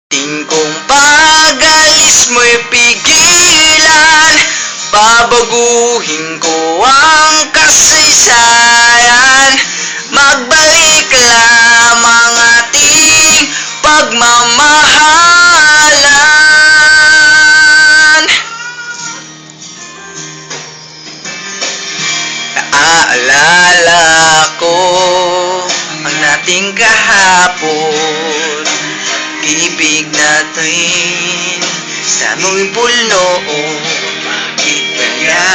Kung pag-alis mo'y pigilan, babaguhin ko ang kasaysayan. Magbalik lamang ating pagmamahalan. Naaalala ko ang nating kahapon, ibig natin sa aming pulnoon. Bakit kaya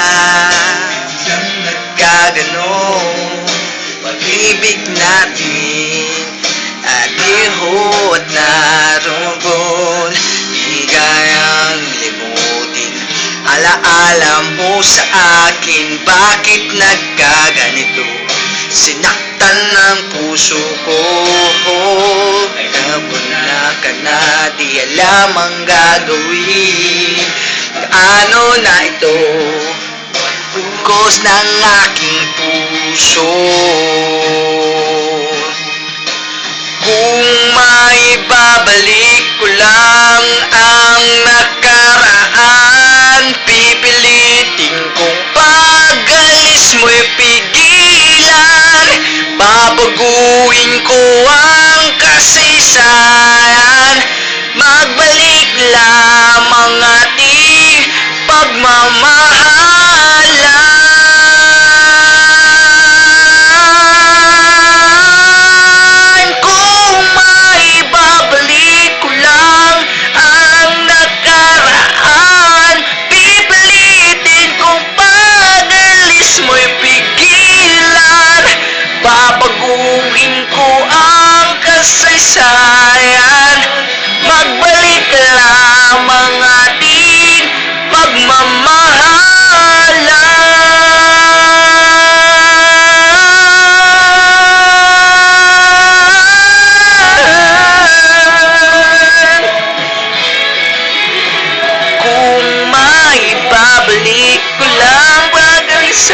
nagkaganon? Pag-ibig natin at ihot naroon, di kayang limutin. Alaala mo sa akin, bakit nagkaganito? Sinaktan ng puso ko, nabuna ka na, di alam ang gagawin. Ano na ito, bugos ng aking puso. Kung maibabalik ko lang ang nakaraan, pipilitin kong pag-alis mo'y pigilan. Babaguhin ko ang kasaysayan. Magbalik lamang ating pagmamahalan. Kung maibabalik ko lang ang nakaraan, pipilitin kong pag-alis mo'y pigilan. Babaguhin ko ang kasaysayan. Magbalik lamang ating pagmamahalan. Kung maibabalik ko lang pag-alis